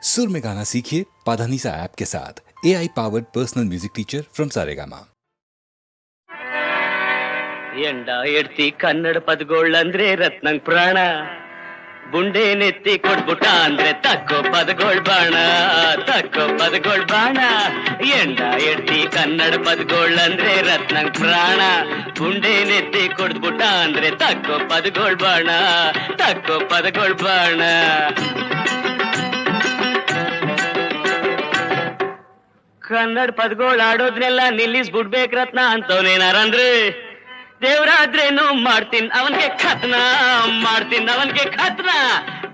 सुर में गाना सीखिए पाधानीसा ऐप के साथ। AI powered personal music teacher from Saregama. ಎಂಡ ಎಡ್ತಿ ಕನ್ನಡ ಪದಗಳಂದ್ರೆ ರತ್ನಂಗ್ ಪ್ರಾಣ, ಗುಂಡೆ ನೆತ್ತಿ ಕೊಟ್ಬಿಟ್ಟ ಅಂದ್ರೆ ತಕ್ಕೋ ಪದಗಳ್ ಬಾಣ, ತಕ್ಕೋ ಪದಗಳ್ ಬಾಣ. ಎಂಡ ಎಡ್ತಿ ಕನ್ನಡ ಪದಗಳಂದ್ರೆ ರತ್ನಂಗ್ ಪ್ರಾಣ, ಗುಂಡೆ ನೆತ್ತಿ ಕೊಟ್ಬಿಟ್ಟ ಅಂದ್ರೆ ತಕ್ಕೋ ಪದಗಳ್ ಬಾಣ, ತಕ್ಕೋ ಪದಗಳ್ ಬಾಣ. ಕನ್ನಡ ಪದಗಳು ಆಡೋದ್ನೆಲ್ಲ ನಿಲ್ಲಿಸ್ಬಿಡ್ಬೇಕ್ ರತ್ನ ಅಂತವನೇನಾರಂದ್ರೆ, ದೇವ್ರಾದ್ರೇನು ಮಾಡ್ತೀನಿ ಅವನ್ಗೆ ಖತ್ನ, ಮಾಡ್ತೀನಿ ಅವನ್ಗೆ ಖತ್ನ.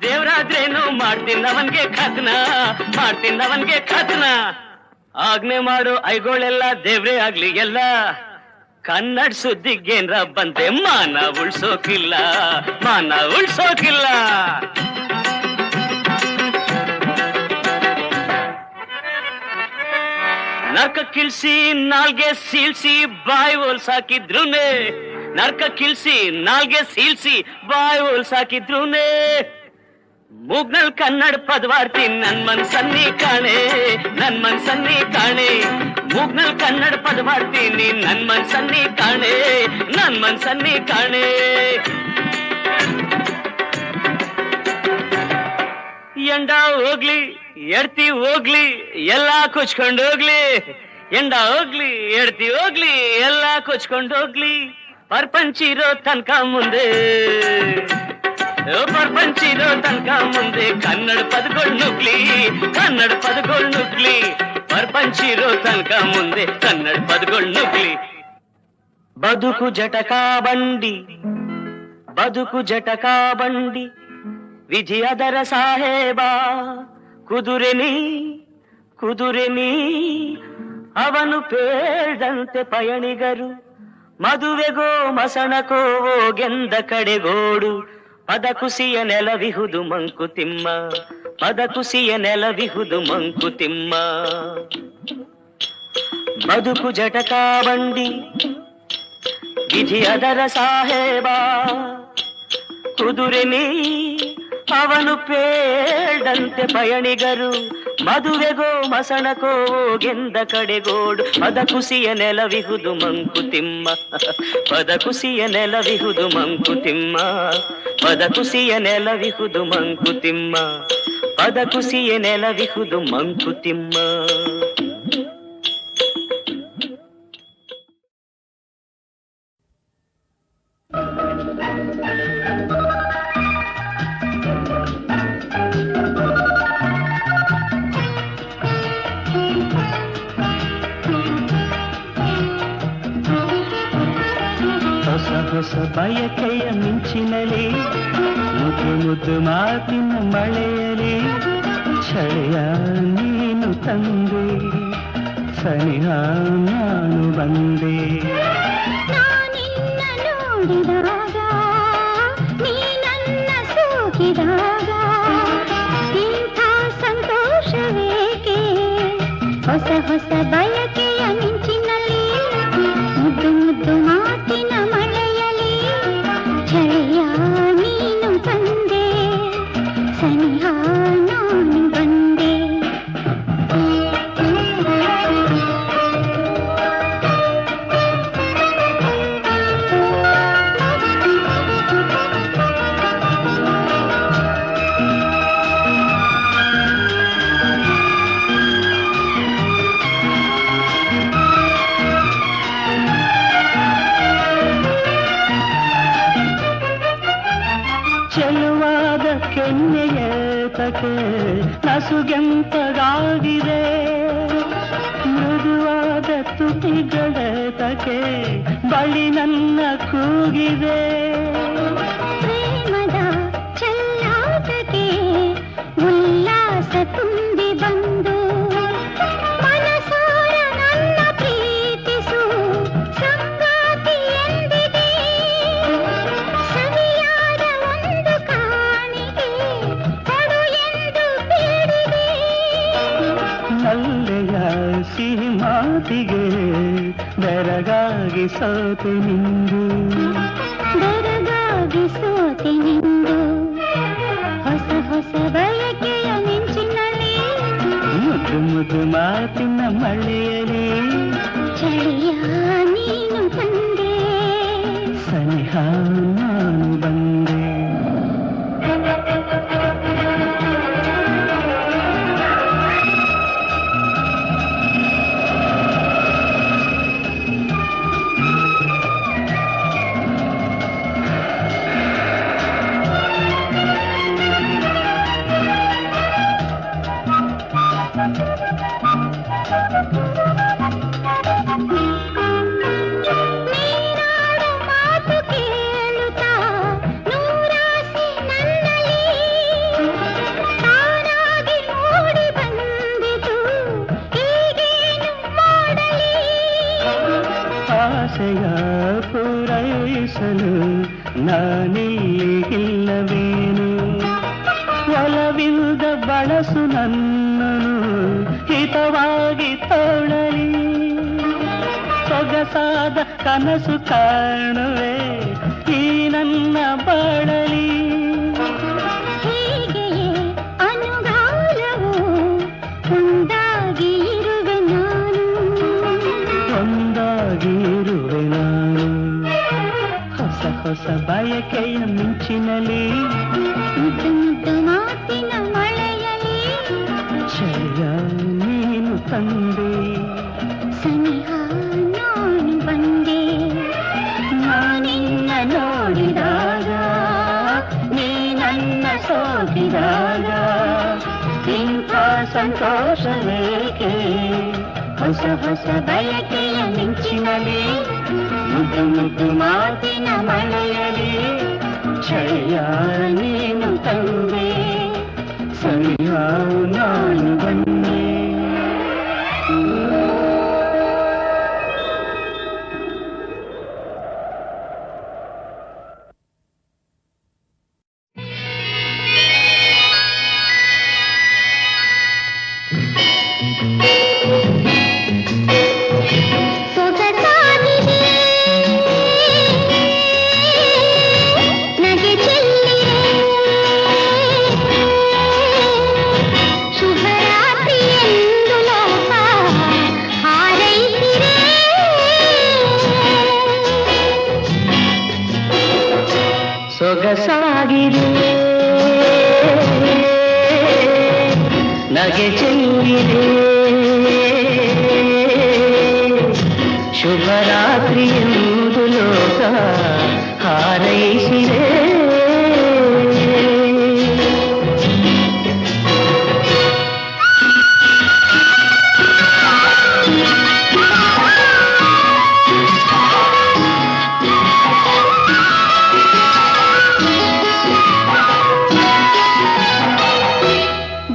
ದೇವ್ರಾದ್ರೇನು ಮಾಡ್ತೀನಿ ಅವನ್ಗೆ ಖತ್ನ, ಮಾಡ್ತೀನಿ ಅವನ್ಗೆ ಖತ್ನ. ಆಜ್ಞೆ ಮಾಡು ಐಗೋಳೆಲ್ಲ ದೇವ್ರೇ ಆಗ್ಲಿ ಎಲ್ಲ, ಕನ್ನಡ ಸುದ್ದಿಗೇನ್ರ ಬಂದೆ ಮಾನ ಉಳ್ಸೋಕಿಲ್ಲ, ಮಾನ ಉಳ್ಸೋಕಿಲ್ಲ. ನರ್ಕ ಕಿಲ್ಸಿ ನಾಲ್ಗೆ ಸೀಲ್ಸಿ ಬಾಯಿ ಹೋಲ್ಸಾಕಿದ್ರುನೆ, ನರ್ಕ ಕಿಲ್ಸಿ ನಾಲ್ಗೆ ಸೀಲ್ಸಿ ಬಾಯಿ ಹೋಲ್ಸಾಕಿದ್ರುನೆ, ಮೂಗ್ನಲ್ ಕನ್ನಡ ಪದವಾರ್ತಿ ನನ್ ಮನ್ಸನ್ನಿ ಕಾಣೆ, ನನ್ ಮನ್ಸನ್ನಿ ಕಾಣೆ. ಮೂಗ್ನಲ್ ಕನ್ನಡ ಪದವಾರ್ತೀನಿ ನನ್ ಮನ್ಸನ್ನಿ ಕಾಣೆ, ನನ್ ಮನ್ಸನ್ನಿ ಕಾಣೆ. ಎಂಡ ಹೋಗ್ಲಿ ಎಡ್ತಿ ಹೋಗ್ಲಿ ಎಲ್ಲಾ ಕೊಚ್ಕೊಂಡು ಹೋಗ್ಲಿ, ಎಂಡ ಹೋಗ್ಲಿ ಎಡ್ತಿ ಹೋಗ್ಲಿ ಎಲ್ಲಾ ಕೊಚ್ಕೊಂಡು ಹೋಗ್ಲಿ. ಪರ್ಪಂಚಿರೋ ತನಕ ಮುಂದೆ, ಪರ್ಪಂಚಿರೋ ತನಕ ಮುಂದೆ ಕನ್ನಡ ಪದಗಳು ನುಗ್ಲಿ, ಕನ್ನಡ ಪದಗಳು ನುಗ್ಲಿ. ಪರ್ಪಂಚಿರೋ ತನಕ ಮುಂದೆ ಕನ್ನಡ ಪದಗಳು ನುಗ್ಲಿ. ಬದುಕು ಜಟಕಾ ಬಂಡಿ, ಬದುಕು ಜಟಕಾ ಬಂಡಿ, ವಿಧಿ ಅದರ ಸಾಹೇಬ. ಕುದುರೆನಿ ಕುದುರೆನಿ ಅವನು ಪೇಳ್ದಂತೆ ಪಯಣಿಗರು, ಮದುವೆಗೋ ಮಸಣಕೋ ಗೆಂದ ಕಡೆಗೋಡು. ಪದ ಕುಸಿಯ ನೆಲವಿಹುದು ಮಂಕುತಿಮ್ಮ, ಪದ ಕುಸಿಯ ನೆಲವಿಹುದು ಮಂಕುತಿಮ್ಮ. ಬದುಕು ಜಟಕಾ ಬಂಡಿ, ವಿಧಿ ಅದರ ಸಾಹೇಬ. ಕುದುರೆನಿ ಅವನು ಪೇಳ್ದಂತೆ ಪಯಣಿಗರು, ಮದುವೆಗೋ ಮಸಣಕೋ ಗೆಂದ ಕಡೆಗೋಡು. ಪದ ಕುಸಿಯ ನೆಲವಿಹುದು ಮಂಕುತಿಮ್ಮ, ಪದ ಕುಸಿಯ ನೆಲವಿಹುದು ಮಂಕುತಿಮ್ಮ, ಪದ ಕುಸಿಯ ನೆಲವಿಹುದು ಮಂಕುತಿಮ್ಮ, ಪದ ಕುಸಿಯ ನೆಲವಿಹುದು ಮಂಕುತಿಮ್ಮ. ಹೊಸ ಬಯಕೆಯ ಮಿಂಚಿನಲಿ, ಮುದ್ದು ಮುದ್ದು ಮಾತಿನ ಮಳೆಯಲಿ, ಛಳೆಯ ನೀನು ತಂದೆ, ಸನಿಹ ನಾನು ಬಂದೆ. ನಾನಿನ್ನ ನೋಡಿದಾಗ, ನೀ ನನ್ನ ಸೋಕಿದಾಗ, ಇಂಥ ಸಂತೋಷವೇಕೆ? ಹೊಸ ಹೊಸ ಬಯಕೆಯ ಮಿಂಚಿನಲ್ಲಿ, ಮುದ್ದು ಮುದ್ದು ಮಾತಿನ ಮಳೆಯಲಿ, ಛಳೆಯ ನೀನು ತಂದೆ, ಸನಿಹ ನಾನು ಬಂದೆ. ಚೆಲುವಾದ ಕೆನ್ನೆಯೇತಕ್ಕೆ ನಸುಗೆಂಪಗಾಗಿದೆ, ಮೃದುವಾದ ತುಟಿಗಳೆತಕ್ಕೆ ಬಳಿ ನನ್ನ ಕೂಗಿದೆ. ಪ್ರೇಮದ ಚೆಲ್ಲಾಟಕ್ಕೆ ಉಲ್ಲಾಸ ತುಂಬಿ ಬಂದು, ಮನಸಾರ ನನ್ನ ಪ್ರೀತಿಸು ಸಂಗಾತಿ ಎಂದಿದೆ. ಸವಿಯಾದ ಒಂದು ಕಾಣಿಕೆ ಕೊಡು ಎಂದು ಬೇಡಿದೆ. ನಲ್ಲೆಯ ಸಿಹಿ ಮಾತಿಗೆ ಬೆರಗಾಗಿ ಸೋತೆ ನಿಂದು, ಬೆರಗಾಗಿ ಸೋತೆ ನಿಂದು. ಹೊಸ ಹೊಸ ಬಯಕೆಯ ಮಿಂಚಿನಲ್ಲಿ, ಮುದ್ದು ಮುದ್ದು ಮಾತಿನ ಮಳೆಯಲಿ ಚಳಿಯ ನೀನು ಬಂದೆ ಸನಿಹ ನಾನು ಬಂದೆ ನೀನಾಡು ಮಾತು ಕೇಳುತ್ತಾ ನೂರಾಸೆ ನನ್ನಲ್ಲಿ ತಾನಾಗಿ ಮೂಡಿ ಬಂದಿತು ಹೀಗೇನು ಮಾಡಲಿ ಆಸೆಯ ಪೂರೈಸಲು ನಾನಿಲ್ಲಿಗಿಲ್ಲವೇನು ಒಲವಿಲ್ಲದ ಬಳಸು ನನ್ನನು ಹಿತವಾಗಿ ತೋಳಲಿ ಸೊಗಸಾದ ಕನಸು ಕಾಣುವೆ ಈ ನನ್ನ ಬಾಳಲಿ ಹೀಗೆಯೇ ಅನುಗಾಲವು ಒಂದಾಗಿ ಇರುವೆ ನಾನು ಒಂದಾಗಿ ಇರುವೆ ನಾನು ಹೊಸ ಹೊಸ ಬಯಕೆಯ ಮಿಂಚಿನಲಿ ಮುದ್ದು ಮುದ್ದು ಮಾತಿನ ಮಳೆಯಲಿ ಚಳಿಯ ನೀನು ತಂದೆ ಸನಿಹ ನಾನು ಬಂದೆ ನಾನಿನ್ನ ನೋಡಿದಾಗ ನೀ ನನ್ನ ಸೋಕಿದಾಗ ಇಂಥ ಸಂತೋಷವೇಕೆ ಹೊಸ ಹೊಸ ಬಯಕೆಯ ಮಿಂಚಿನಲಿ ಮುದ್ದು ಮುದ್ದು ಮಾತಿನ ಮಳೆಯಲಿ ಚಳಿಯ ನೀನು ತಂದೆ ಸನಿಹ ನಾನು ಬಂದೆ ಸೊಗಸಾಗಿದೆ ನಗೆ ಚೆಲ್ಲಿದೆ ಶುಭರಾತ್ರಿ ಎಂದು ಲೋಕ ಹಾರೈಸಿದೆ ಸೊಗಸಾಗಿದೆ ನಗೆ ಚೆಲ್ಲಿದೆ ಶುಭರಾತ್ರಿ ಎಂದು ಲೋಕ ಹಾರೈಸಿದೆ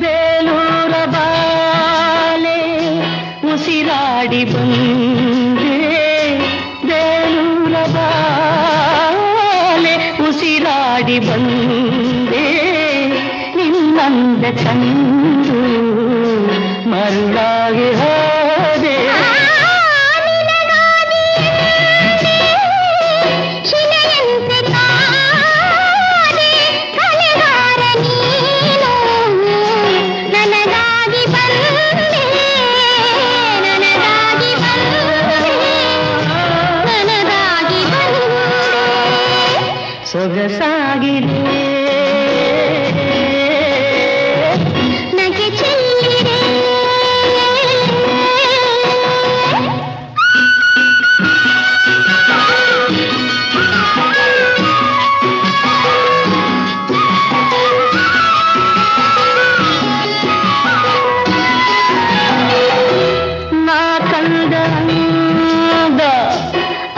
ಬೇಲೂರ ಬಾಲೆ ಉಸಿರಾಡಿ ಬಂದೆ ಬೇಲೂರ ಬಾಲೆ ಉಸಿರಾಡಿ ಬಂದೆ ನಿನ್ನಂದ ಕಂಡು ಮರುಳಾಗಿ ಹೋದೆ ಶಿಲೆಯಂತೆ ಕಾದೆ ಕಲೆಗಾರ ನೀನು ನನಗಾಗಿ ಬಂದೆ ನನಗಾಗಿ ಬಂದೆ ನನಗಾಗಿ ಬಂದೆ ಸೊಗಸಾಗಿದೆ ನಗೆ ಚೆಲ್ಲಿದೆ ನಾ ಕಂಡ ಅಂದ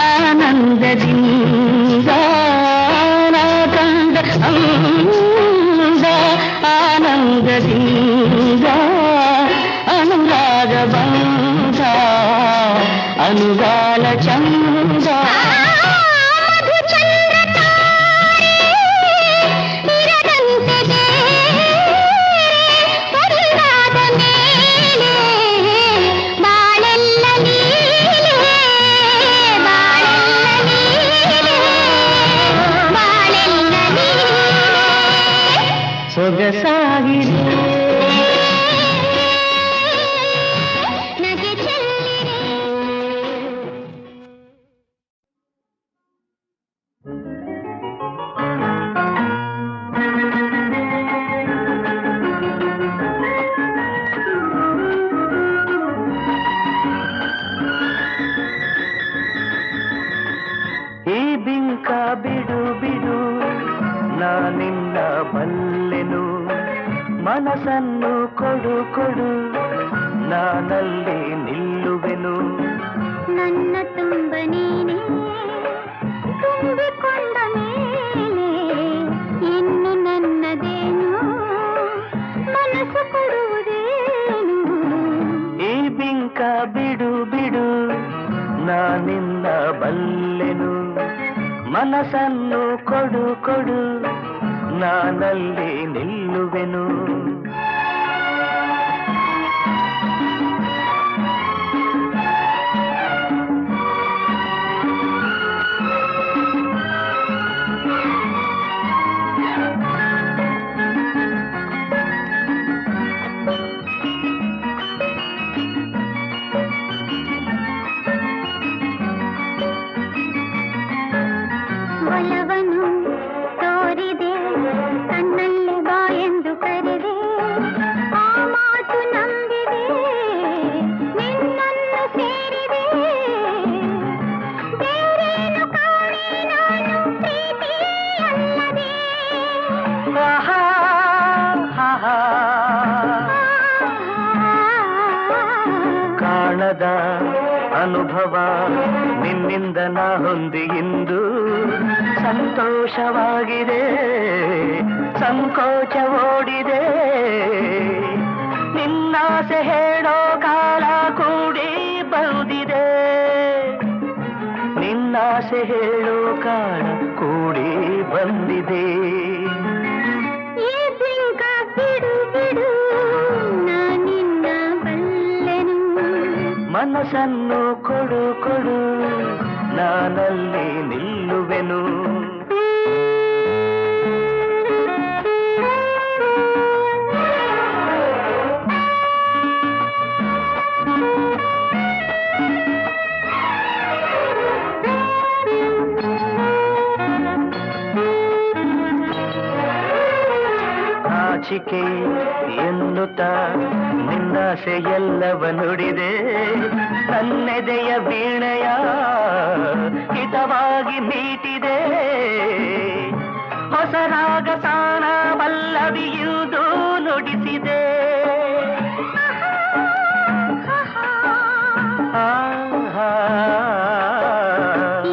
ಆನಂದದಿಂದ ನಾ ಕಂಡ ಅಂದ ಆನಂದದಿಂದ ಅನುರಾಗ ಬಂದ ಅನುಗಾಲ ಚಂದ ಮಧುಚಂದ್ರ ತಾರೆ ಇರದಂತೆ ಬೇರೆ ಒಂದಾದ ಮೇಲೆ ಬಾಳೆಲ್ಲ ಲೀಲೆ ಬಾಳೆಲ್ಲ ಲೀಲೆ ಬಾಳೆಲ್ಲ ಲೀಲೆ ಸೊಗಸಾಗಿದೆ ಮನಸ್ಸನ್ನು ಕೊಡು ಕೊಡು ನಾನಲ್ಲಿ ನಿಲ್ಲುವೆನು ನನ್ನ ತುಂಬ ನೀನೇ ತುಂಬಿಕೊಂಡ ಮೇಲೆ ಇನ್ನು ನನ್ನದೇನು ಮನಸ್ಸು ಕೊಡುವುದೇನು ಈ ಬಿಂಕ ಬಿಡು ಬಿಡು ನಾನಿನ್ನ ಬಲ್ಲೆನು ಮನಸ್ಸನ್ನು ಕೊಡು ಕೊಡು ನಾನಲ್ಲಿ ನಿಲ್ಲುವೆನು ಒಲವನು ತೋರಿದೆ ಕಣ್ಣಲ್ಲೇ ಬಾ ಎಂದು ಕರೆದೆ ಆ ಮಾತು ನಂಬಿದೆ ನಿನ್ನನ್ನು ಸೇರಿದೆ ಬೇರೇನು ಕಾಣೆ ನಾನು ಪ್ರೀತಿ ಅಲ್ಲದೆ ಆಹಾ, ಆಹಾ. ಕಾಣದ ಅನುಭವ ನಿನ್ನಿಂದ ನಾ ಹೊಂದಿ ಇಂದು ಸಂತೋಷವಾಗಿದೆ ಸಂಕೋಚ ಓಡಿದೆ ನಿನ್ನಾಸೆ ಹೇಳೋ ಕಾಲ ಕೂಡಿ ಬಂದಿದೆ ನಿನ್ನಾಸೆ ಹೇಳೋ ಕಾಲ ಕೂಡಿ ಬಂದಿದೆ ಈ ಬಿಂಕ ಬಿಡು ಬಿಡು ನಾನಿನ್ನ ಬಲ್ಲೆನು ಮನಸ್ಸನ್ನು ಕೊಡು ಕೊಡು ನಾನಲ್ಲಿ ನಿಲ್ಲುವೆನು ನಾಚಿಕೆ ಎನ್ನುತ್ತ ನಿನ್ನಾಸೆ ಎಲ್ಲವ ನುಡಿದೆ ನನ್ನೆದೆಯ ವೀಣೆಯ ಹಿತವಾಗಿ ಮೀಟಿದೆ ಹೊಸ ರಾಗ ತಾನ ಪಲ್ಲವಿಯುವುದು ನುಡಿಸಿದೆ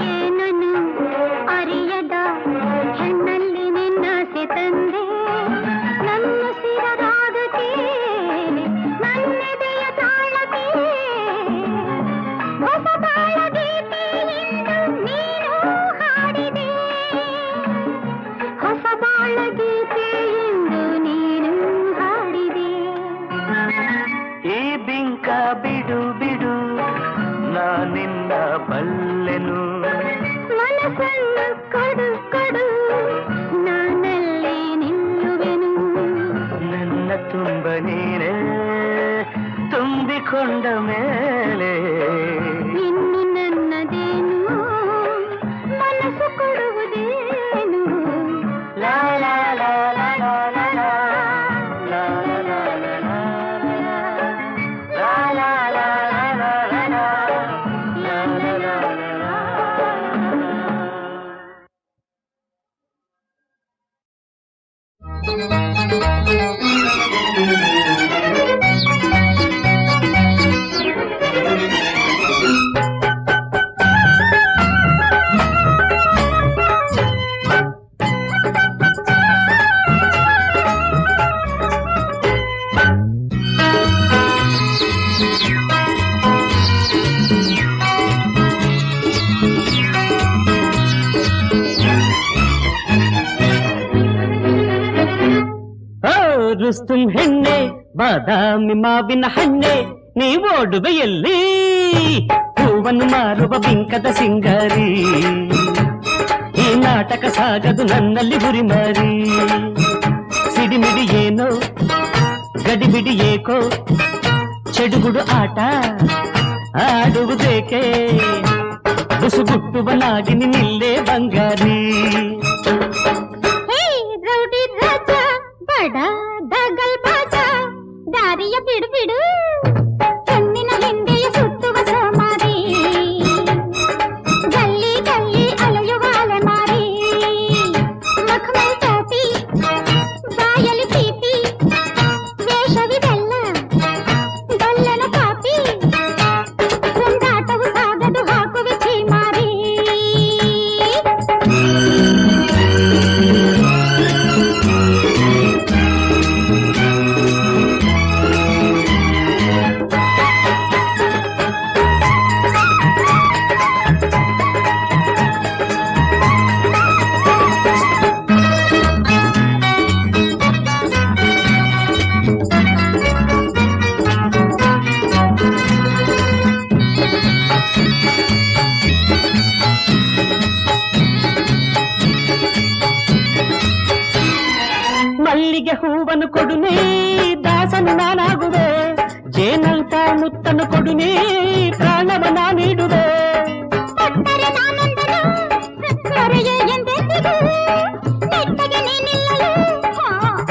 ಏನನು ಅರಿಯದ ಹೆಣ್ಣಲ್ಲಿ ನಿನ್ನಾಸೆ ತಂದೆ ನನ್ನ ಸಿರರಾಗಕ್ಕೆ ನನ್ನೆದೆಯ ತಾಳಕ್ಕೆ ಹೊಸ ಬಾಳ ಗೀತೆಯಿಂದ ನೀನು ಹಾಡಿದೆ ಹೊಸ ಬಾಳ ಗೀತೆಯಿಂದ ನೀನು ಹಾಡಿದೆ ಈ ಬಿಂಕ ಬಿಡು ಬಿಡು ನಾನಿನ್ನ ಬಲ್ಲೆನು ಮನಸ್ಸನ್ನು ಕೊಡು ಕೊಡು ನಾನಲ್ಲೇ ನಿಲ್ಲುವೆನು ನನ್ನ ತುಂಬ ನೀನೇ ತುಂಬಿಕೊಂಡ ಮೇಲೆ ಇನ್ನು ನನ್ನದೇನು ಮನಸ್ಸು ಕೊಡುವುದೇನು ಲಾ ಲಾ ಲಾ ಲಾ ಲಾ ಲಾ ಲಾ. ಲಾ ಲಾ ಲಾ ಲಾ ಲಾ ಲಾ. ಲಾ ಲಾ ಲಾ ಲಾ ಲಾ ಲಾ ಲಾ. ಲಾ ಲಾ ಲಾ ಲಾ ಲಾ. ರುಸ್ತುಂ ಹೆಣ್ಣೆ ಬಾದಾಮಿ ಮಾವಿನ ಹಣ್ಣೆ ನೀವೋಡುವೆಯಲ್ಲಿ ಹೂವನ್ನು ಮಾರುವ ಬಿಂಕದ ಸಿಂಗಾರಿ ಈ ನಾಟಕ ಸಾಗದು ನನ್ನಲ್ಲಿ ಹುರಿಮಾರಿ ಸಿಡಿಮಿಡಿ ಏನೋ ಗಡಿಬಿಡಿ ಏಕೋ ಚೆಡುಗುಡು ಆಟ ಆಡುವುದೇಕೆ ಬುಸುಗುಟ್ಟುವ ನಾಗಿನಿ ನಿಲ್ಲೇ ಬಂಗಾರಿ ರೌಡಿ ರಾಜ ಬಡ ದಗಲ್ ಬಾಜ ದಾರಿಯ ಬಿಡು ಬಿಡು ಕಣ್ಣಿನ ಹಿಂದೆಯ ಸುತ್ತುವ ಸಮಾಧಿ ಗಲ್ಲಿ ಗಲ್ಲಿ ಅಲೆಯುವ ಅಲೆಮಾರಿ ಮಖಮಲ್ ಟೋಪಿ ಬಾಯಲಿ ಪೀಪಿ ಕೊಡು ನೀ ದಾಸನು ನಾನಾಗುವೆ ಜೇನಂತ ಮುತ್ತನ್ನು ಕೊಡು ನೀ ಪ್ರಾಣವ ನಾ ನೀಡುವೆ ಕೊಟ್ಟರೆ ನಾನೊಂದನು ಸೊರೆಯೇ ಎಂದೆಂದಿಗೂ ನೆಟ್ಟಗೆ ನೀನಿಲ್ಲಲು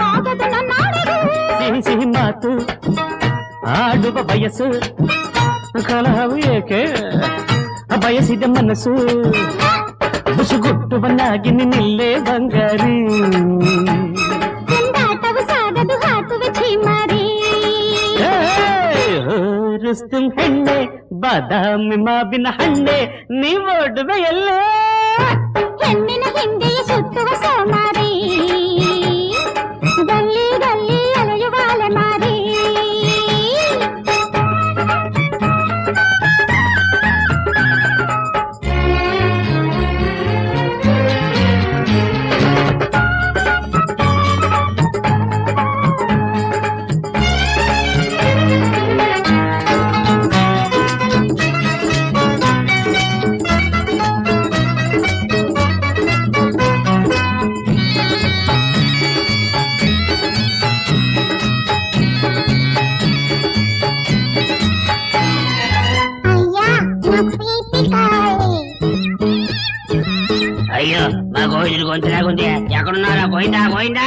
ಆಗದು ನನ್ನಾಡೆಗೂ ಸಿಹಿ ಸಿಹಿ ಮಾತು ಆಡುವ ಬಯಸು ಕಲಹವು ಏಕೆ ಬಯಸಿದ ಮನಸ್ಸು ಬುಸುಗುಟ್ಟುವನ್ನಾಗಿ ನಿನ್ನಿಲ್ಲೇ ಬಂಗಾರಿ ತುಂಡಾಟವು ಸಾಗದು ಹಾಕುವೆ ಛೀಮಾರಿ ರುಸ್ತುಂ ಹೆಣ್ಣೆ ಬಾದಾಮಿ ಮಾವಿನ ಹಣ್ಣೆ ನೀವೋಡುವೆ ಎಲ್ಲೇ ಹೆಣ್ಣಿನ ಹಿಂದೆಯೇ ಸುತ್ತುವ ಸೋಮಾರಿ ಗಲ್ಲಿ ಗಲ್ಲಿ ಅಲೆಯುವ ಅಲೆಮಾರಿ అయ్యో మా గోవిందుడు గొంతులాగుంది ఎక్కడున్నారా గోవిందా గోవిందా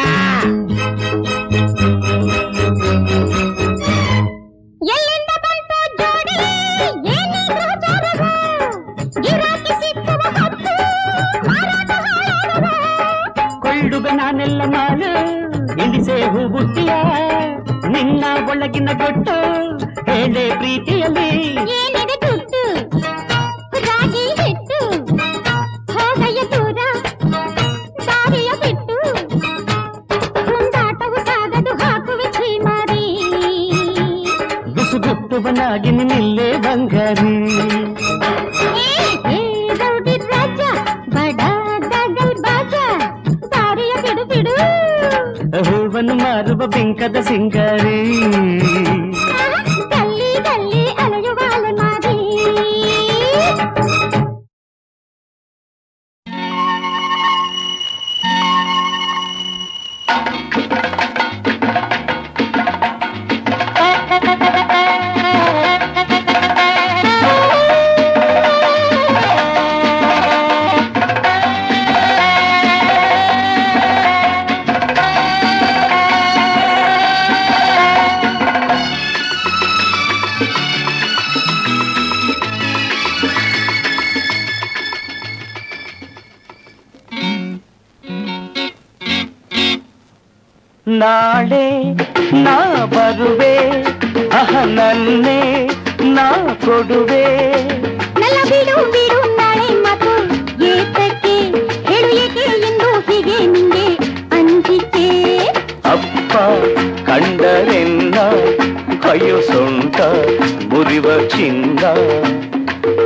ಎಲ್ಲಿಂದ ಬಂತು ಜೋಡಿ ಏನೇ ಗ್ರಹಚಾರವು ಗಿರಾಕಿ ಸಿಕ್ಕುವ ಹೊತ್ತು ಮಾರಾಟ ಹಾಳಾಡುವ ಕೊಳ್ಳುವೆ ನಾನೆಲ್ಲ ಮಾಲು ಇಳಿಸೆ ಹೂ ಬುಟ್ಟಿಯ ನಿನ್ನ ಒಳಗಿನ ಗೊಟ್ಟು ಹೇಳೆ ಪ್ರೀತಿಯಲ್ಲಿ ಏನಿದೆ ದುಡ್ಡು ರಾಗಿ ಹಿಟ್ಟು ಹೋಗಯ್ಯ ದೂರ ದಾರಿಯ ಬಿಟ್ಟು ತುಂಡಾಟವು ಸಾಗದು ಹಾಕುವೆ ಛೀಮಾರಿ ಬುಸುಗುಟ್ಟುವನಾಗಿ ನಿನ್ನಿಲ್ಲೇ ಬಂಗಾರಿ ಏ ರೌಡಿ ರಾಜ ಬಡ ದಗಲ್ ಬಾಜ ದಾರಿಯ ಬಿಡು ಬಿಡು ಹೂವನ್ನು ಮಾರುವ ಬಿಂಕದ ಸಿಂಗಾರಿ ಗಲ್ಲಿ ಗಲ್ಲಿ ಅಲೆಯುವ ಅಲೆಮಾರಿ ನಾಳೆ ನಾ ಬರುವೆ ಅಹ ನನ್ನೇ ನಾ ಕೊಡುವೆ ನಲ್ಲ ಬಿಡು ಬಿಡು ನಾಳೆ ಮಾತು ಏತಕ್ಕೆ ಹೇಳು ಏಕೆ ಎಂದು ಹೀಗೆ ನಿಂಗೆ ಅಂಜಿಕೆ ಅಪ್ಪ ಕಂಡರೆನ್ನ ಕೈಯು ಸೊಂಟ ಮುರಿವ ಚಿನ್ನ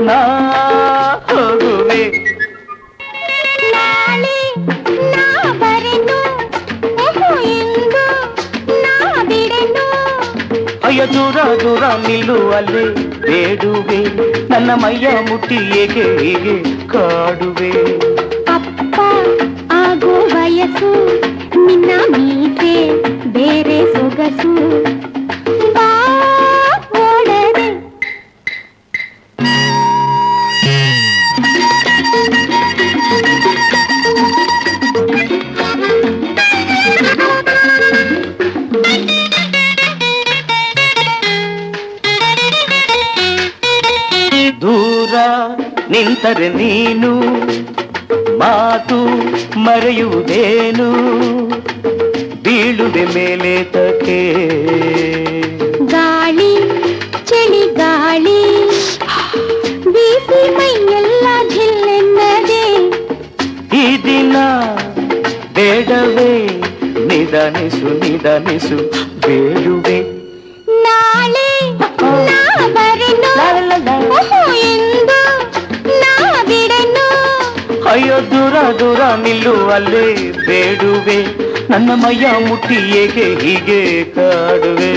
ನಾ ಹೋಗುವೆ ನಾಳೆ ನಾ ಬರೆನು ಓಹೋ ಎಂದು ನಾ ಬಿಡೆನು ಅಯ್ಯ ದೂರ ದೂರ ನಿಲ್ಲುವಲ್ಲೇ ಬೇಡುವೆ ನನ್ನ ಮೈಯ ಮುಟ್ಟಿ ಏಕೆ ಹೀಗೆ ಕಾಡುವೆ ಅಪ್ಪ ಆಗೋ ವಯಸ್ಸು ನಿನ್ನ ಮೀಸೆ ಬೇರೆ ಸೊಗಸು ಬಾ ಓಡದೆ ದೂರ ನಿಂತರೆ ನೀನು ಮಾತು ಮರೆಯುವುದೇನು ಬೀಳುವೆ ಮೇಲೆ ತಕೆ ಗಾಳಿ ಚಳಿ ಗಾಳಿ ಬೀಸಿ ಮೈಯೆಲ್ಲ ಜಿಲ್ಲೆನ್ನದೆ ಈ ದಿನ ಬೇಡವೇ ನಿಧಾನಿಸು ನಿಧಾನಿಸು ಬೇಡುವೆ ನಾಳೆ ನಾ ಬರೆನು ಓಹೋ ಎಂದು ನಾ ಬಿಡೆನು ಅಯ್ಯೋ ದೂರ ದೂರ ನಿಲ್ಲುವಲ್ಲೇ ಬೇಡುವೆ ನನ್ನ ಮೈಯ ಮುಟ್ಟಿ ಏಕೆ ಹೀಗೆ ಕಾಡುವೆ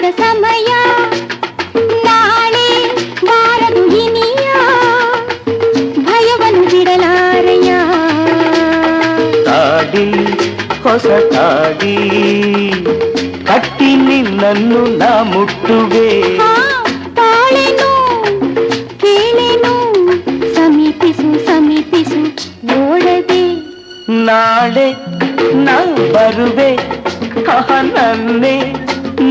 ತುಂಬಿದ ಸಮಯ ನಾಳೆ ಬಾರದು ಇನಿಯ ಭಯವನ್ನು ಬಿಡಲಾರಯ್ಯ ತಾಡಿ ಹೊಸ ತಾಡಿ ಕಟ್ಟಿ ನಿನ್ನನ್ನು ನಾ ಮುಟ್ಟುವೆ ತಾಳೆನು ಕೇಳೆನು ಸಮೀಪಿಸು ಸಮೀಪಿಸು ನೋಡದೆ ನಾಳೆ ನಾ ಬರುವೆ ನನ್ನೇ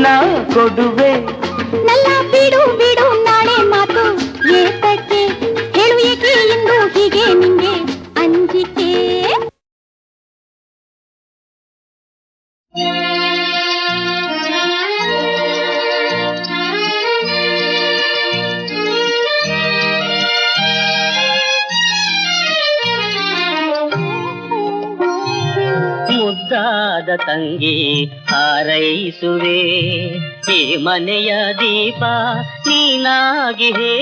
ನಾ ಕೊಡುವೆ ನಲ್ಲ ಬಿಡು ಬಿಡು ನಾಳೆ ಮಾತು ಏತಕ್ಕೆ ಹೇಳು ಏಕೆ ಇಂದು ಹೀಗೆ ನಿಂಗೆ ಅಂಜಿಕೆ ಮುದ್ದಾದ ತಂಗಿ ಹಾರೈಸುವೆ ಈ ಮನೆಯ ದೀಪ ನೀನಾಗಿಹೇ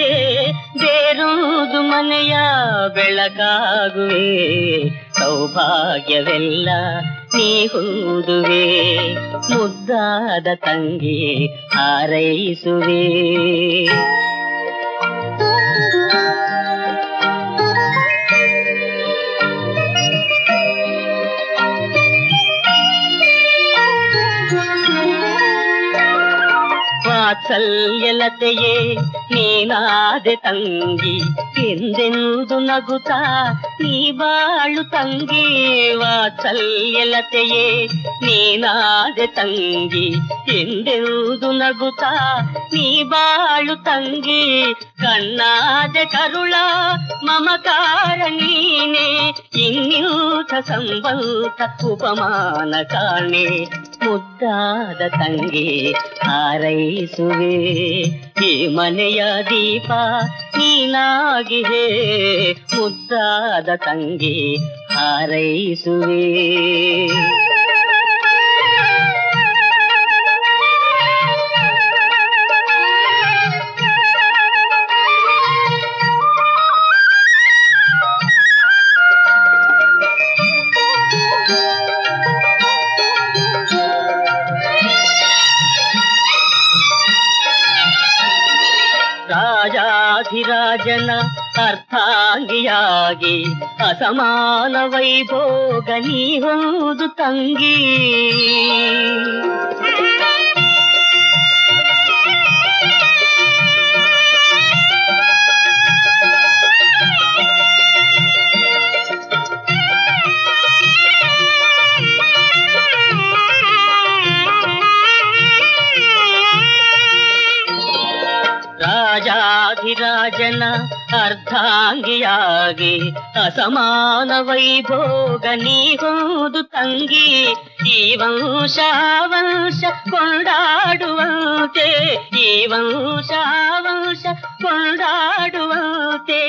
ಬೇರೂದು ಮನೆಯ ಬೆಳಕಾಗುವೆ ಸೌಭಾಗ್ಯವೆಲ್ಲ ನೀ ಹೊಂದುವೆ ಮುದ್ದಾದ ತಂಗಿ ಹಾರೈಸುವೆ ವಾತ್ಸಲ್ಯಲತೆಯೇ ನೀನಾದೆ ತಂಗಿ ಎಂದೆಂದು ನಗುತ್ತಾ ನೀ ಬಾಳು ತಂಗಿ ವಾತ್ಸಲ್ಯಲತೆಯೇ ನೀನಾದೆ ತಂಗಿ ಎಂದೆಂದು ನಗುತ್ತಾ ನೀ ಬಾಳು ತಂಗಿ ಕಣ್ಣಾದೆ ಕರುಳ ಮಮಕಾರ ನೀನೆ ಇನ್ನೂಥ ಸಂಬಂಧ ಉಪಮಾನ ಕಾಣೆ ಮುದ್ದಾದ ತಂಗಿ ಹಾರೈಸುವೆ ಈ ಮನೆಯ ದೀಪ ನೀನಾಗಿಹೇ ಮುದ್ದಾದ ತಂಗಿ ಹಾರೈಸುವೆ ರಾಜಾಧಿರಾಜನ ಅರ್ಥಾಂಗಿಯಾಗಿ ಅಸಮಾನ ವೈಭೋಗ ನೀ ಹೌದು ತಂಗಿ ರಾಜಾಧಿರಾಜನ ಅರ್ಧಾಂಗಿಯಾಗಿ ಅಸಮಾನ ವೈಭೋಗ ನೀ ಹೌದು ತಂಗಿ ಈ ವಂಶ ಕೊಂಡಾಡುವಂತೆ ಈ ವಂಶ ಕೊಂಡಾಡುವಂತೆ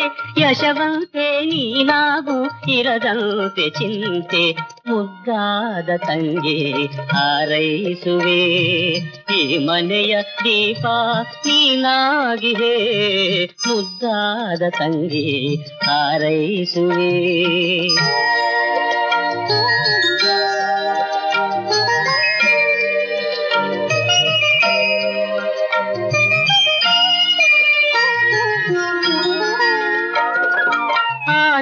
ಯಶವಂತೆ ನೀನಾಗೂ ಇರದಂತೆ ಚಿಂತೆ ಮುದ್ದಾದ ತಂಗಿ ಹಾರೈಸುವೆ ಈ ಮನೆಯ ದೀಪ ನೀನಾಗಿಹೇ ಮುದ್ದಾದ ತಂಗಿ ಹಾರೈಸುವೆ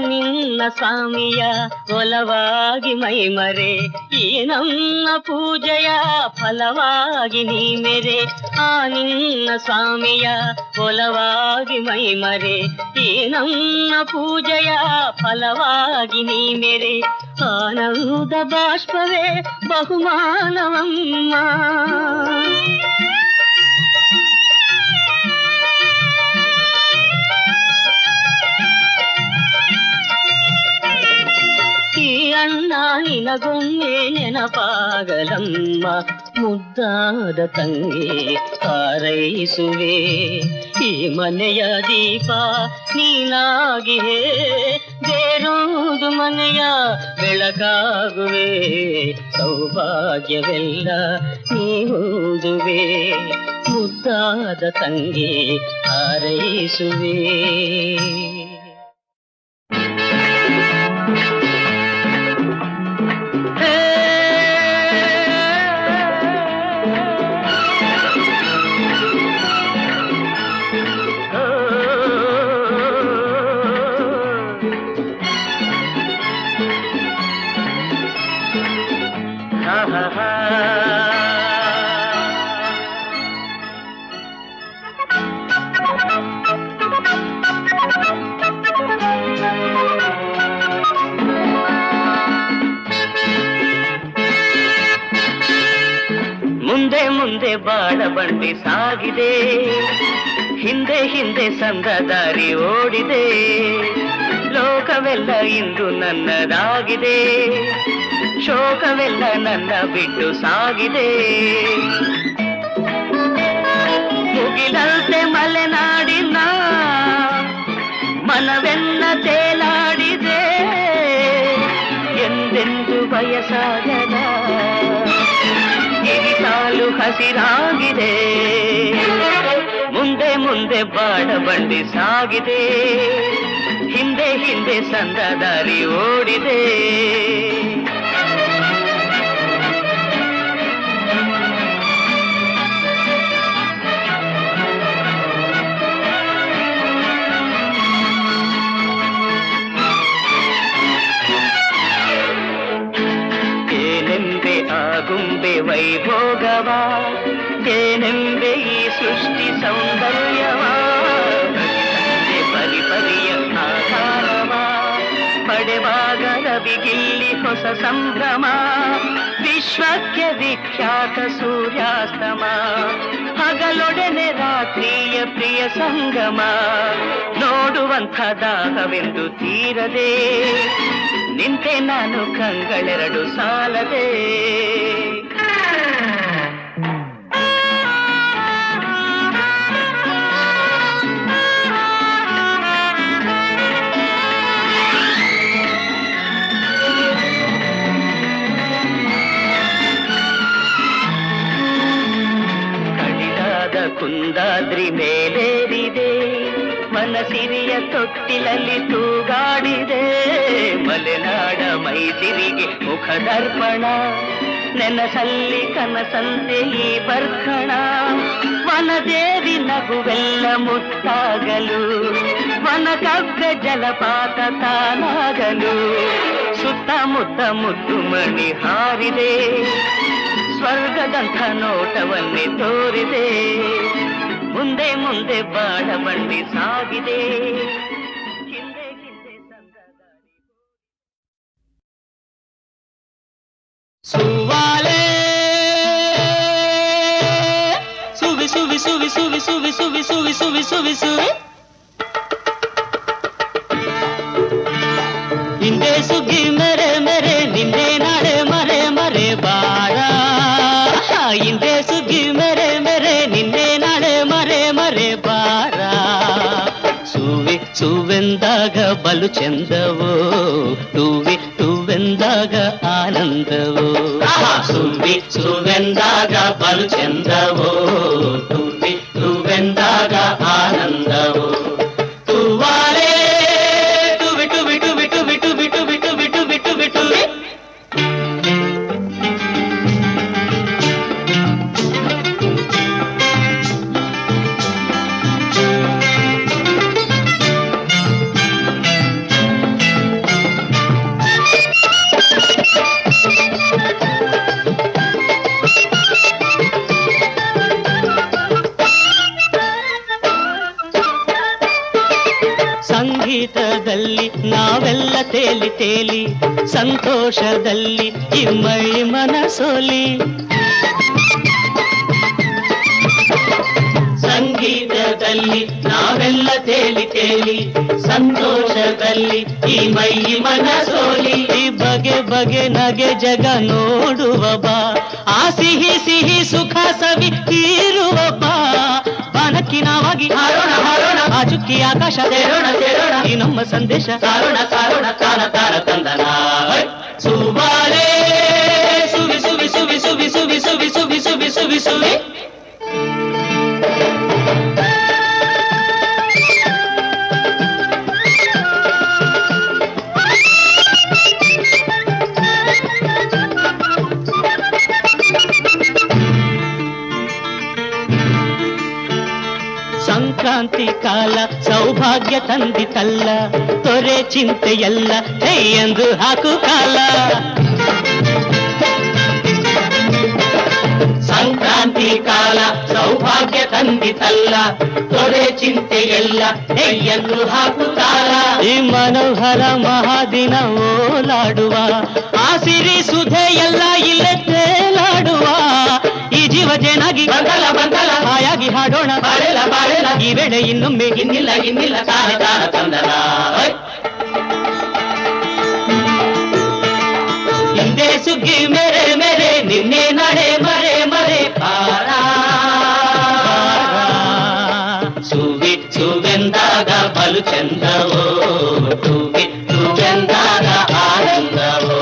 ನಿನ್ನ ಸ್ವಾಮಿಯ ಒಲವಾಗಿ ಮೈಮರೆ ಈ ನಮ್ಮ ಪೂಜೆಯ ಫಲವಾಗಿ ನೀ ಮೆರೆ ಆ ನಿನ್ನ ಸ್ವಾಮಿಯ ಒಲವಾಗಿ ಮೈಮರೆ ಈ ನಮ್ಮ ಪೂಜೆಯ ಫಲವಾಗಿ ನೀ ಮೆರೆ ಆನಂದ ಬಾಷ್ಪವೇ ಬಹುಮಾನವಮ್ಮ ಈ ಅಣ್ಣ ನಿನಗೊಮ್ಮೆ ನೆನಪಾಗಲಮ್ಮ ಮುದ್ದಾದ ತಂಗಿ ಹಾರೈಸುವೆ ಈ ಮನೆಯ ದೀಪ ನೀನಾಗಿಯೇ ಬೇರೊಂದು ಮನೆಯ ಬೆಳಕಾಗುವೆ ಸೌಭಾಗ್ಯವೆಲ್ಲ ನೀ ಹೊಂದುವೆ ಮುದ್ದಾದ ತಂಗಿ ಹಾರೈಸುವೆ ಬಂಡಿ ಸಾಗಿದೆ, ಹಿಂದೆ ಹಿಂದೆ ಸಂದ ದಾರಿ ಓಡಿದೆ. ಲೋಕವೆಲ್ಲ ಇಂದು ನನ್ನದಾಗಿದೆ, ಶೋಕವೆಲ್ಲ ನನ್ನ ಬಿಟ್ಟು ಸಾಗಿದೆ. ಮುಗಿಲಂತೆ ಮಲೆನಾಡಿನ ಮನವೆಲ್ಲ ತೇಲಾಡಿದೆ, ಎಂದೆಂದು ಬಯಸಾಗದ ಗಿರಿಸಾಲು ಹಸಿರಾಗಿದೆ. ಮುಂದೆ ಮುಂದೆ ಬಾಡ ಬಂಡಿ ಸಾಗಿದೆ, ಹಿಂದೆ ಹಿಂದೆ ಸಂದ ದಾರಿ ಓಡಿದೆ. ಗುಂಬೆ ವೈಭೋಗವ, ಏನೆಂಬೆ ಈ ಸೃಷ್ಟಿ ಸೌಂದರ್ಯವ, ಪರಿಪರಿಯ ಆಕಾರವ, ಪಡೆವಾಗ ರವಿಗಿಲ್ಲಿ ಹೊಸ ಸಂಭ್ರಮ. ವಿಶ್ವಕ್ಕೆ ವಿಖ್ಯಾತ ಸೂರ್ಯಾಸ್ತಮ, ಹಗಲೊಡನೆ ರಾತ್ರಿಯ ಪ್ರಿಯ ಸಂಗಮ. ನೋಡುವಂಥ ದಾಹವೆಂದು ತೀರದೆ ನಿಂತೆ ನಾನು ಕಂಗಳೆರಡು ಸಾಲದೆ. ಕಡಿದಾದ ಕುಂದಾದ್ರಿ ಮೇಲೇರಿದೆ, ಮನಸಿರಿಯ ತೊಟ್ಟಿಲಲ್ಲಿ ತೂಗಾಡಿದೆ. ಮಲೆನಾಡ ಮೈಸಿರಿಗೆ ಮುಖದರ್ಪಣ, ನೆನಸಲ್ಲಿ ಕನಸಂತೆ ಈ ಬರ್ಕಣ. ವನದೇವಿ ನಗುವೆಲ್ಲ ಮುತ್ತಾಗಲು, ವನಕವ್ಯ ಜಲಪಾತ ತಾನಾಗಲು. ಸುತ್ತಮುತ್ತ ಮುದ್ದು ಮಣಿ ಹಾರಿದೆ, ಸ್ವರ್ಗದಂಥ ನೋಟವನ್ನೇ ತೋರಿದೆ. ಮುಂದೆ ಮುಂದೆ ಬಾಳ ಬಂಡಿ ಸಾಗಿದೆ, ಹಿಂದೆ ಹಿಂದೆ ಸಂದ ದಾರಿ. ಸುವಾಲೆ ಸುವಿ ಸುವಿ ಸುವಿ ಸುವಿ ಸುವಿ ಸುವಿ ಸುವಿ ಸುವಿ ಸುವಿ ಸುವಿ ಹಿಂದೆ ಸುಗ್ಗಿ ಮೆರೆ ಮೆರೆ ನಿನ್ನೆ ನಾಳೆ ಮರೆ ಮರೆ ಬಾರ. ಹಿಂದೆ ಸುಗ್ಗಿ ಮೆರೆ ಮೆರೆ ನಿನ್ನೆ ನಾಳೆ ಮರೆ ಮರೆ ಬಾರ. ಸುವಿ ಸುವೆಂದಾಗ ಬಲು ಚಂದವೋ, ಟುವಿ ಟುವೆಂದಾಗ ಆನಂದವೋ. ಸುವಿ ಸುವೆಂದಾಗ ಬಲು ಚಂದವೋ, ಟುವಿ ಟುವೆಂದಾಗ ಆನಂದವೋ. ತುವಾಲೆ ಟುವಿ ಟುವಿ ಟುವಿ ಟುವಿ ಟುವಿ ಟುವಿ ಟುವಿ ಟುವಿ ಟುವಿ ಟುವಿ. ಸಂಗೀತದಲ್ಲಿ ನಾವೆಲ್ಲ ತೇಲಿ ತೇಲಿ, ಸಂತೋಷದಲ್ಲಿ ಇಮ್ಮಳಿ ಮನಸೋಲಿ. ಸಂಗೀತದಲ್ಲಿ ನಾವೆಲ್ಲ ತೇಲಿ ತೇಲಿ, ಸಂತೋಷದಲ್ಲಿ ಈ ಮೈ ಮನಸೋಲಿ. ಈ ಬಗೆ ಬಗೆ ನಗೆ ಜಗ ನೋಡುವ ಬಾ, ಆ ಸಿಹಿ ಸಿಹಿ ಸುಖ ಸವಿ ತೀರುವ ಬಾ. ಬಾನಕ್ಕಿನವಾಗಿ ಹಾರೋಣ ಹಾರೋಣ, ಆ ಚುಕ್ಕಿ ಆಕಾಶ ಸೇರೋಣ ಸೇರೋಣ. ಈ ನಮ್ಮ ಸಂದೇಶ ಸಾರೋಣ ಸಾರೋಣ, ತಾನ ತಾರ ತಂದನ. ಸುವಾಲೆ ಸುವಿ ಸುವಿ ಸುವಿ ಸುವಿ ಸುವಿ ಸುವಿ ಸುವಿ ಸುವಿ ಸುವಿ ಸುವಿ. ಸಂಕ್ರಾಂತಿ ಕಾಲ ಸೌಭಾಗ್ಯ ತಂದಿತಲ್ಲ, ತೊರೆ ಚಿಂತೆಯಲ್ಲ ಎಂದು ಹಾಕು ಕಾಲ. ಸಂಕ್ರಾಂತಿ ಕಾಲ ಸೌಭಾಗ್ಯ ತಂದಿತಲ್ಲ, ತೊರೆ ಚಿಂತೆಯಲ್ಲ ಎಂದು ಹಾಕು ಕಾಲ. ಈ ಮನೋಹರ ಮಹಾದಿನ ಓಲಾಡುವ, ಆ ಸಿರಿ ಸುಧೆ ಎಲ್ಲ ಇಲ್ಲೇ ತೇಲಾಡುವ. ಈ ಜೀವ ಜೇನಾಗಿ ಬಂದಲ ಹಾಯಾಗಿ ಹಾಡೋಣ ಬಾಳೆಲ ಈ ವೇಳೆ ಇನ್ನೊಮ್ಮೆ ಇನ್ನಿಲ್ಲ ತಾರ ತಂದಲ ಹಿಂದೆ ಸುಗ್ಗಿ ಮೇರೆ ನಿನ್ನೆ ನಡೆ ಮರೆ ಸುವೆಂದಾಗ ಬಲು ಚಂದವೋ ಸುವೆಂದಾಗ ಆನಂದವೋ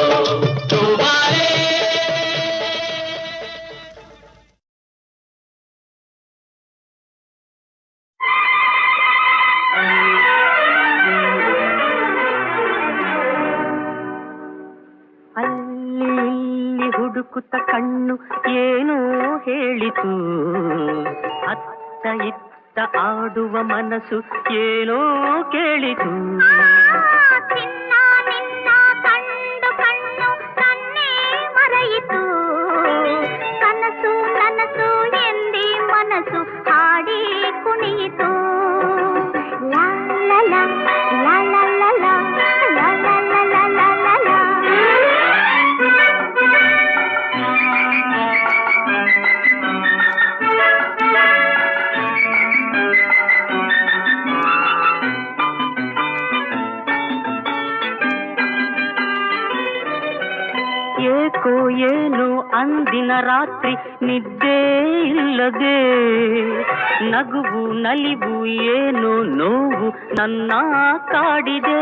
ಅಲ್ಲಿ ಹುಡುಕುತ್ತ ಕಣ್ಣು ಏನೋ ಹೇಳಿತು ಅತ್ತ ಇತ್ತ ಆಡುವ ಮನಸ್ಸು ಏನೋ ಕೇಳಿತು ಕಂಡು ಕಣ್ಣು ನನ್ನೇ ಮರೆಯಿತು ಕನಸು ನನಸು ಎಂದಿ ಮನಸ್ಸು ಹಾಡಿ ಕುಣಿಯಿತು ಲಾ ಲಾ ಲಾ ಲಾ ಲಾ ಲಾ ಲಾ ಲಾ ಲಾ ಲಾ ಲಾ ಲಾ ಲಾ. ಏಕೋ ಏನು ಅಂದಿನ ರಾತ್ರಿ ನಿದ್ದೆ ಇಲ್ಲದೆ ನಗುವು ನಲಿವು ಏನು ನೋವು ನನ್ನ ಕಾಡಿದೆ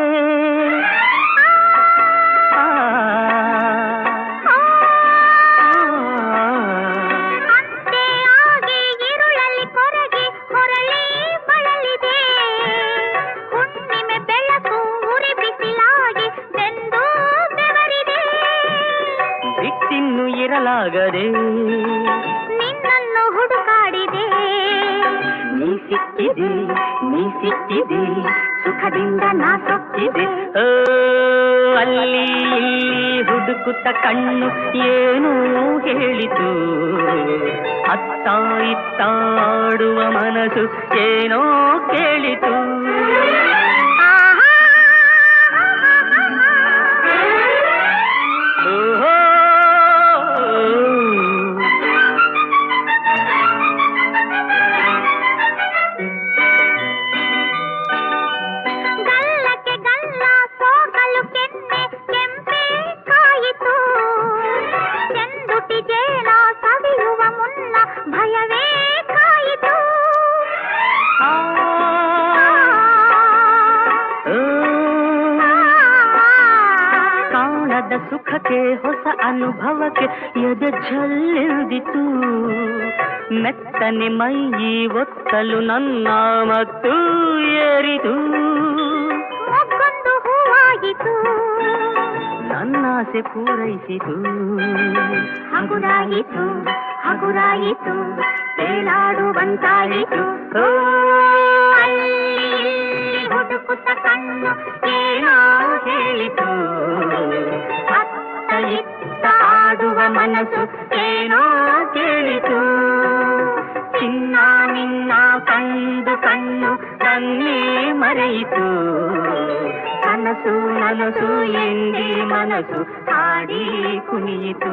ಬಿಟ್ಟಿನ್ನು ಇರಲಾಗದೆ ನಿನ್ನನ್ನು ಹುಡುಕಾಡಿದೆ ನೀ ಸಿಕ್ಕಿದೆ ಸುಖದಿಂದ ನಾ ಸೊಕ್ಕಿದೆ ಅಲ್ಲಿ ಹುಡುಕುತ್ತ ಕಣ್ಣು ಏನೋ ಹೇಳಿತು ಅತ್ತ ಇತ್ತ ಆಡುವ ಮನಸ್ಸು ಏನೋ ಕೇಳಿತು ಸುಖಕ್ಕೆ ಹೊಸ ಅನುಭವಕ್ಕೆ ಎದೆ ಝಲ್ಲೆಂದಿತು ಮೆತ್ತನೆ ಮೈಯಿ ಒತ್ತಲು ನನ್ನ ಮತ್ತು ಏರಿತು ಮೊಗ್ಗೊಂದು ಹೂವಾಗಿತು ನನ್ನಾಸೆ ಪೂರೈಸಿತು ಹಗುರಾಯಿತು ತೇಲಾಡುವಂತಾಯಿತು ಹುಡುಕುತ್ತ ಕಣ್ಣು ಏನೋ ಹೇಳಿತು ಅತ್ತ ಇತ್ತ ಆಡುವ ಮನಸ್ಸು ಏನೋ ಕೇಳಿತು ಚಿನ್ನ ನಿನ್ನ ಕಂಡು ಕಣ್ಣು ತನ್ನೇ ಮರೆಯಿತು ಕನಸು ನನಸು ಎಂದಿ ಮನಸ್ಸು ಹಾಡಿ ಕುಣಿಯಿತು